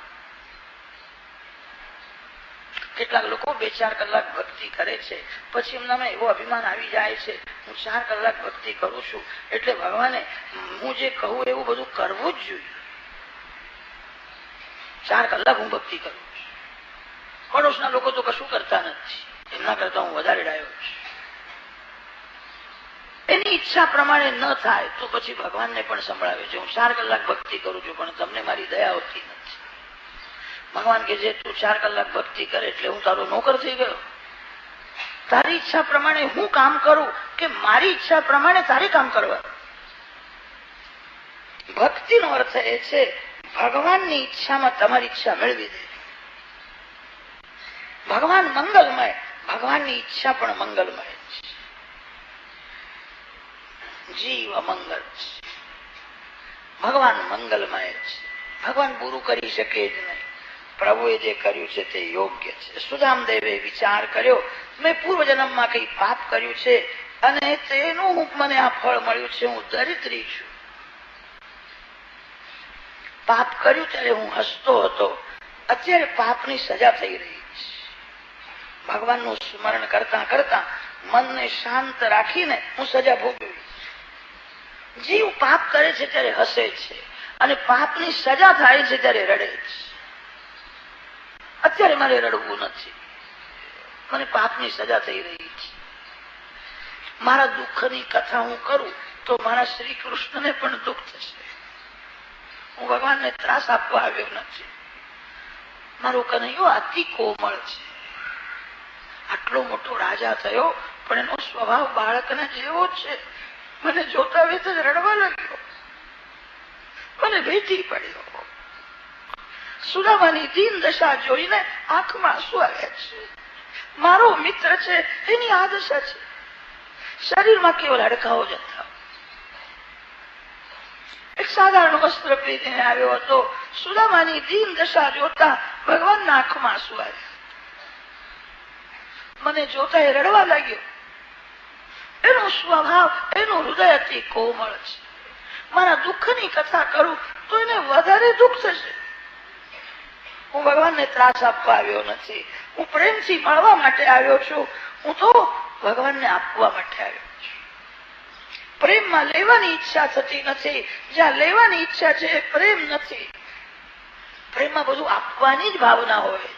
કેટલાક લોકો 2-4 કલાક ભક્તિ કરે છે, પછી એમનામાં એવો અભિમાન આવી જાય છે હું 4 કલાક ભક્તિ કરું છું એટલે ભગવાને હું જે કહું એવું બધું કરવું જ જોઈએ. 4 કલાક હું ભક્તિ કરું છું. પડોશના લોકો તો કશું કરતા નથી, એમના કરતા હું વધારે ડાયો છું. એની ઈચ્છા પ્રમાણે ન થાય તો પછી ભગવાનને પણ સંભળાવે છે હું 4 કલાક ભક્તિ કરું છું પણ તમને મારી દયા હોતી નથી. ભગવાન કે છે તું 4 કલાક ભક્તિ કરે એટલે હું તારો નોકર થઈ ગયો? તારી ઈચ્છા પ્રમાણે હું કામ કરું કે મારી ઈચ્છા પ્રમાણે તારે કામ કરવા? ભક્તિનો અર્થ એ છે ભગવાનની ઈચ્છામાં તમારી ઈચ્છા મેળવી દે. ભગવાન મંગલમય, ભગવાનની ઈચ્છા પણ મંગલમય છે. જીવ અમંગલ છે, ભગવાન મંગલમય છે. ભગવાન પૂરું કરી શકે જ નહીં. પ્રભુએ જે કર્યું છે તે યોગ્ય છે. સુદામદેવે વિચાર કર્યો મેં પૂર્વ જન્મમાં કઈ પાપ કર્યું છે અને તેનું મને આ ફળ મળ્યું છે. હું દરિદ્રી છું. પાપ કર્યું ત્યારે હું હસતો હતો, અત્યારે પાપની સજા થઈ રહી છે. ભગવાનનું સ્મરણ કરતા કરતા મનને શાંત રાખીને હું સજા ભોગવી. જીવ પાપ કરે છે ત્યારે હસે છે અને પાપની સજા થાય છે ત્યારે રડે છે. અત્યારે મારે રડવું નથી, મને પાપની સજા થઈ રહી છે. મારા દુઃખની કથા હું કરું તો મારા શ્રી કૃષ્ણને પણ દુઃખ થશે. હું ભગવાનને ત્રાસ આપવા આવ્યો નથી. મારો કનૈયો અતિ કોમળ છે. આટલો મોટો રાજા થયો પણ એનો સ્વભાવ બાળકના જેવો છે. મને જોતા વેત જ રડવા લાગ્યો. મને ભીતી પડ્યો. સુદામાની દીન દશા જોઈને આંખમાં આંસુ આવ્યા છે. મારો મિત્ર છે, એની આ દશા છે. શરીરમાં કેવલ હાડકાઓ જ હતા. એક સાધારણ વસ્ત્ર પહેરીને આવ્યો હતો. સુદામાની દીન દશા જોતા ભગવાનના આંખમાં આંસુ આવ્યા. મને જોતા એ રડવા લાગ્યો. એનો સ્વભાવ, એનું હૃદય અતિ કોમળ છે. મારા દુઃખની કથા કરું તો એને વધારે દુઃખ થશે. હું ભગવાનને ત્રાસ આપવા આવ્યો નથી. હું પ્રેમથી મળવા માટે આવ્યો છું. હું તો ભગવાનને આપવા માટે આવ્યો છું. પ્રેમમાં લેવાની ઈચ્છા થતી નથી. જ્યાં લેવાની ઈચ્છા છે એ પ્રેમ નથી. પ્રેમમાં બધું આપવાની જ ભાવના હોય છે.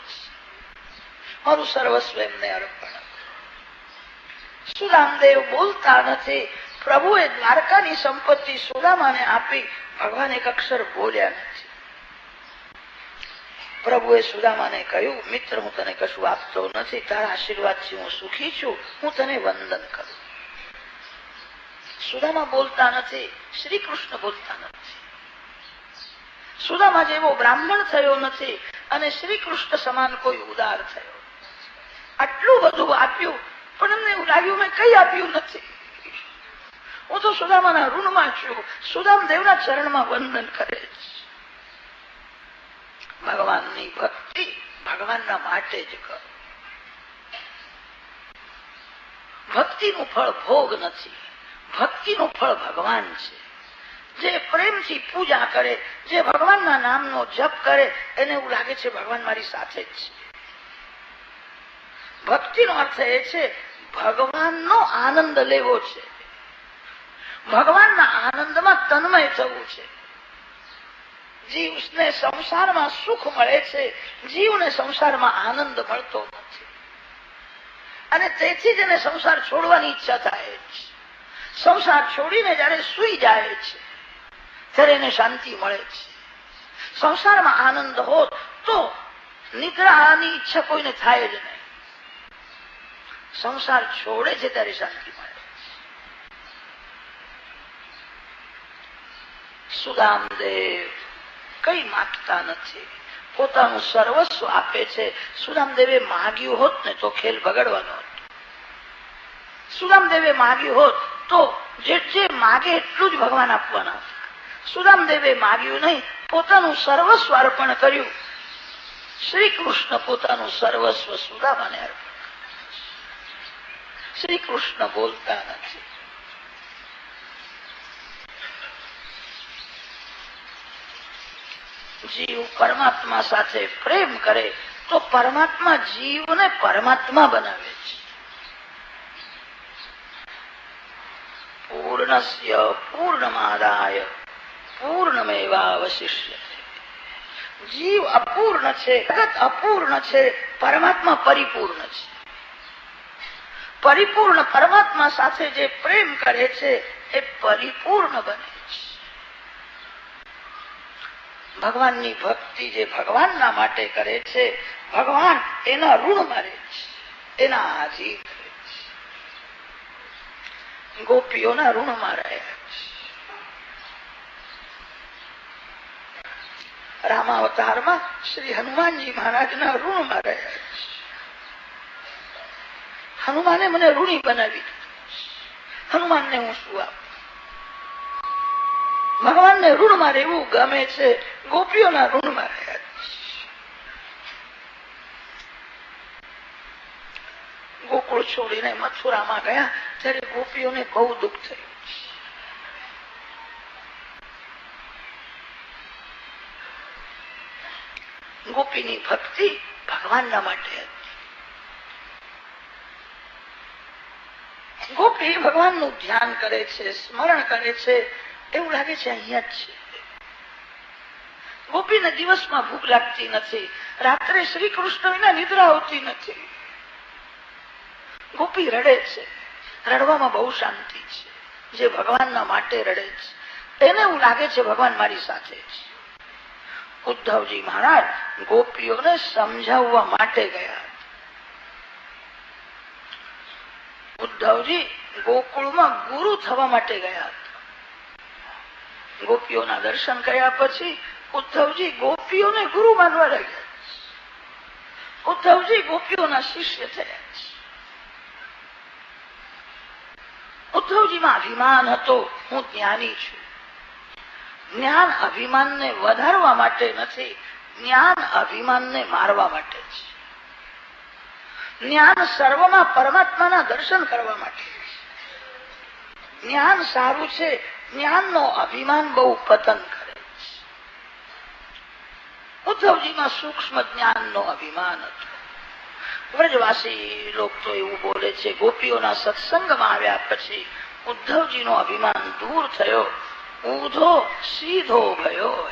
મારું સર્વસ્વ એમને અર્પણ. સુદામદેવ બોલતા નથી. પ્રભુએ દ્વારકાની સંપત્તિ સુદામાને આપી. ભગવાન એક અક્ષર બોલ્યા નથી. પ્રભુએ સુદામાને કહ્યું, મિત્ર, હું તને કશું આપતો નથી. તારા આશીર્વાદથી હું સુખી છું. હું તને વંદન કરું. સુદામા બોલતા નથી. શ્રી કૃષ્ણ બોલતા નથી. સુદામા જેવો બ્રાહ્મણ થયો નથી અને શ્રી કૃષ્ણ સમાન કોઈ ઉદાર થયો. આટલું બધું આપ્યું પણ એમને એવું લાગ્યું મેં કઈ આપ્યું નથી. હું તો સુદામાના ઋણમાં છું. સુદામદેવના ચરણમાં વંદન કરે છે. ભગવાનની ભક્તિ ભગવાનના માટે જ કરો. ભક્તિનું ફળ ભોગ નથી. ભક્તિનું ફળ ભગવાન છે. જે પ્રેમથી પૂજા કરે, જે ભગવાનના નામનો જપ કરે, એને એવું લાગે છે ભગવાન મારી સાથે જ છે. ભક્તિનો અર્થ એ છે ભગવાનનો આનંદ લેવો છે. ભગવાનના આનંદમાં તન્મય થવું છે. જીવને સંસારમાં સુખ મળે છે, જીવને સંસારમાં આનંદ મળતો નથી. અને તેથી જ એને સંસાર છોડવાની ઈચ્છા થાય છે. સંસાર છોડીને જયારે સુઈ જાય છે ત્યારે એને શાંતિ મળે છે. સંસારમાં આનંદ હોત તો નિદ્રાની ઈચ્છા કોઈને થાય જ નહીં. સંસાર છોડે છે ત્યારે શાંતિ મળે. સુદામદેવ કઈ માંગતા નથી. પોતાનું સર્વસ્વ આપે છે. સુદામદેવે માગ્યું હોત ને તો ખેલ બગડવાનો હતો. સુદામદેવે માગ્યું હોત તો જે માગે એટલું જ ભગવાન આપવાના. સુદામદેવે માગ્યું નહીં, પોતાનું સર્વસ્વ અર્પણ કર્યું. શ્રી કૃષ્ણ પોતાનું સર્વસ્વ સુદામાને અર્પણ. શ્રી કૃષ્ણ બોલતા નથી. જીવ પરમાત્મા સાથે પ્રેમ કરે તો પરમાત્મા જીવને પરમાત્મા બનાવે છે. પૂર્ણસ્ય પૂર્ણમાદાય પૂર્ણમેવાવશિષ્યતે. જીવ અપૂર્ણ છે, જગત અપૂર્ણ છે, પરમાત્મા પરિપૂર્ણ છે. પરિપૂર્ણ પરમાત્મા સાથે જે પ્રેમ કરે છે એ પરિપૂર્ણ બને છે. ભગવાનની ભક્તિ જે ભગવાનના માટે કરે છે, ભગવાન એના ઋણમાં રહે છે, એના આધીન રહે છે. ગોપીઓના ઋણમાં રહ્યા છે. રામાવતારમાં શ્રી હનુમાનજી મહારાજના ઋણમાં રહ્યા છે. હનુમાને મને ઋણી બનાવી. હનુમાનને હું શું આપું? ભગવાનને ઋણમાં રહેવું ગમે છે. ગોપીઓના ઋણમાં રહ્યા છે. ગોકુળ ગોકુળ છોડીને મથુરામાં ગયા ત્યારે ગોપીઓને બહુ દુઃખ થયું. ગોપીની ભક્તિ ભગવાનના માટે હતી. ગોપી ભગવાનનું ધ્યાન કરે છે, સ્મરણ કરે છે, એવું લાગે છે અહીંયા જ છે. ગોપીને દિવસમાં ભૂખ લાગતી નથી, રાત્રે શ્રી કૃષ્ણ વિના નિદ્રા હોતી નથી. ગોપી રડે છે, રડવામાં બહુ શાંતિ છે. જે ભગવાનના માટે રડે છે એને એવું લાગે છે ભગવાન મારી સાથે છે. ઉદ્ધવજી મહારાજ ગોપીઓને સમજાવવા માટે ગયા. ઉદ્ધવજી ગોકુળમાં ગુરુ થવા માટે ગયા હતા. ગોપીઓના દર્શન કર્યા પછી ઉદ્ધવજી ગોપીઓને ગુરુ માનવા લાગ્યા. ઉદ્ધવજી ગોપીઓના શિષ્ય થયા છે. ઉદ્ધવજીમાં અભિમાન હતો, હું જ્ઞાની છું. જ્ઞાન અભિમાનને વધારવા માટે નથી, જ્ઞાન અભિમાનને મારવા માટે છે. જ્ઞાન સર્વમાં પરમાત્માના દર્શન કરવા માટે. જ્ઞાન સારું છે, જ્ઞાનનો અભિમાન બહુ પતન કરે છે. ઉદ્ધવજીમાં સૂક્ષ્મ જ્ઞાનનો અભિમાન હતો. વ્રજવાસી લોકો તો એવું બોલે છે, ગોપીઓના સત્સંગમાં આવ્યા પછી ઉદ્ધવજીનો અભિમાન દૂર થયો, ઊંધો સીધો ગયો.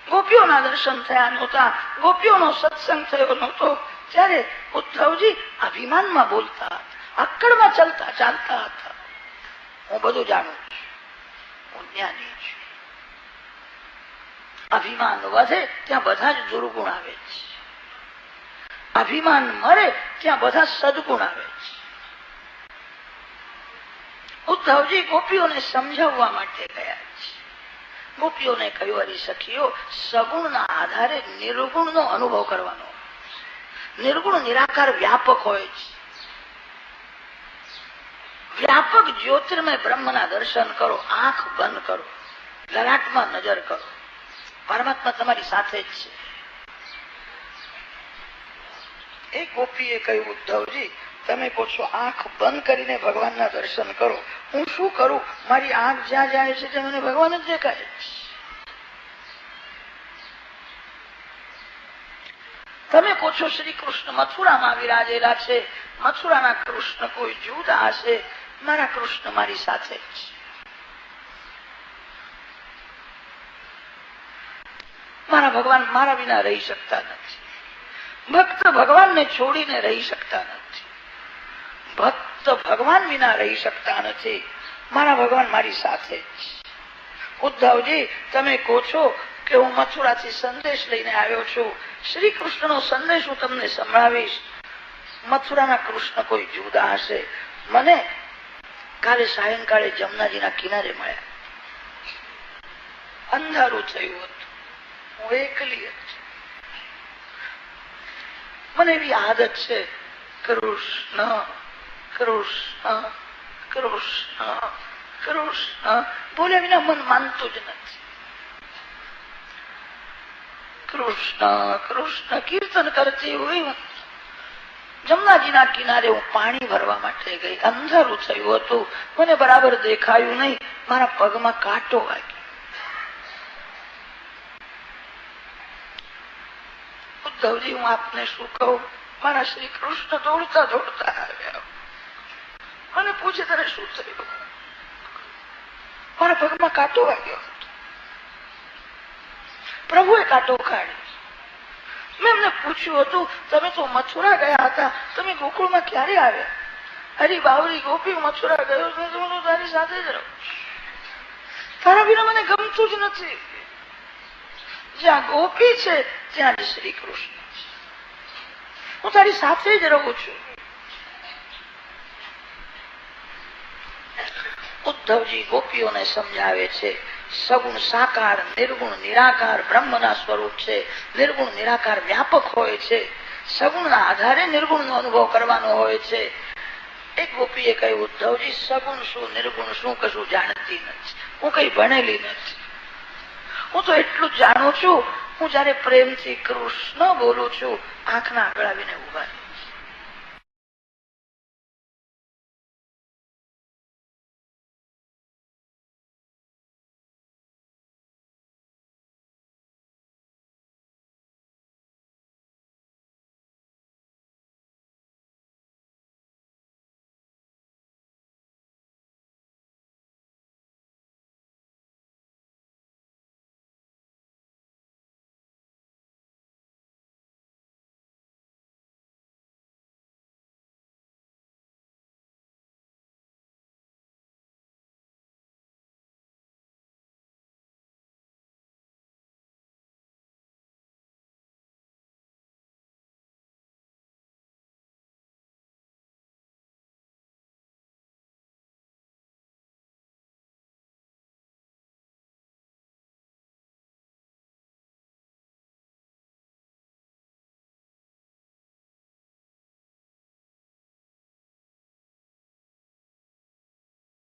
ગોપીઓના દર્શન થયા નહોતા, ગોપીઓનો સત્સંગ થયો નહોતો, ત્યારે ઉદ્ધવજી અભિમાનમાં બોલતા હતા, અક્કડમાં ચાલતા હતા. હું બધું જાણું છું, હું જ્ઞાની છું. અભિમાન વધે ત્યાં બધા જ દુર્ગુણ આવે છે. અભિમાન મરે ત્યાં બધા સદગુણ આવે છે. ઉદ્ધવજી ગોપીઓને સમજાવવા માટે ગયા છે. ગોપીઓને કહ્યું, હરી સખીઓ, સગુણના આધારે નિર્ગુણનો અનુભવ કરવાનો. નિર્ગુણ નિરાકાર વ્યાપક હોય છે. વ્યાપક જ્યોતિર્મય બ્રહ્મના દર્શન કરો, આંખ બંધ કરો, લલાટમાં નજર કરો, પરમાત્મા તમારી સાથે જ છે. એક ગોપીએ કહ્યું, ઉદ્ધવજી તમે કહો છો આંખ બંધ કરીને ભગવાનના દર્શન કરો, હું શું કરું? મારી આંખ જ્યાં જાય છે ત્યાં મને ભગવાન જ દેખાય છે. તમે કહો છો શ્રી કૃષ્ણ મથુરામાં વિરાજેલા છે, મથુરાના કૃષ્ણ કોઈ જુદા હશે, મારા કૃષ્ણ મારી સાથે જ છે. મારા ભગવાન મારા વિના રહી શકતા નથી. ભક્ત ભગવાનને છોડીને રહી શકતા નથી. ભક્ત ભગવાન વિના રહી શકતા નથી. મારા ભગવાન મારી સાથે જ. ઉદ્ધવજી તમે કહો છો કે હું મથુરાથી સંદેશ લઈને આવ્યો છું, શ્રી કૃષ્ણનો સંદેશ હું તમને સંભળાવીશ. મથુરાના કૃષ્ણ કોઈ જુદા હશે. મને કાલે સાયંકાળે જમનાજીના કિનારે મળ્યા. અંધારું થયું હતું, હું એકલી હતી. મને એવી આદત છે, કૃષ્ણ કૃષ્ણ કૃષ્ણ કૃષ્ણ બોલ્યા વિના મન માનતું જ નથી. કૃષ્ણ કૃષ્ણ કીર્તન કરતી હોય. જમનાજીના કિનારે હું પાણી ભરવા માટે ગઈ. અંધારું થયું હતું, મને બરાબર દેખાયું નહીં. મારા પગમાં કાંટો વાગ્યો. ઉદ્ધવજી હું આપને શું કહું? મારા શ્રી કૃષ્ણ દોડતા દોડતા આવ્યા. મને પૂછે તને શું થયું? મારા પગમાં કાંટો વાગ્યો હતો. પ્રભુએ કાંટો કાઢ્યો. મેં એમને પૂછ્યું હતું, તમે તો મથુરા ગયા હતા, તમે ગોકુળમાં ક્યારે આવ્યા? હરી બાવરી ગોપી મથુરા ગયો, હું તારી સાથે જ રહું. તારા વિના મને ગમતું જ નથી. જ્યાં ગોપી છે ત્યાં જ શ્રી કૃષ્ણ છે. હું તારી સાથે જ રહું છું. ઉદ્ધવજી ગોપીઓને સમજાવે છે, સગુણ સાકાર નિર્ગુણ નિરાકાર બ્રહ્મના સ્વરૂપ છે. નિર્ગુણ નિરાકાર વ્યાપક હોય છે. સગુણના આધારે નિર્ગુણનો અનુભવ કરવાનો હોય છે. એક ગોપીએ કહ્યું, ઉદ્ધવજી સગુણ શું નિર્ગુણ શું કશું જાણતી નથી. હું કઈ ભણેલી નથી. હું તો એટલું જ જાણું છું, હું જયારે પ્રેમથી કૃષ્ણ બોલું છું, આંખના આગળ આવીને ઉભા રહે.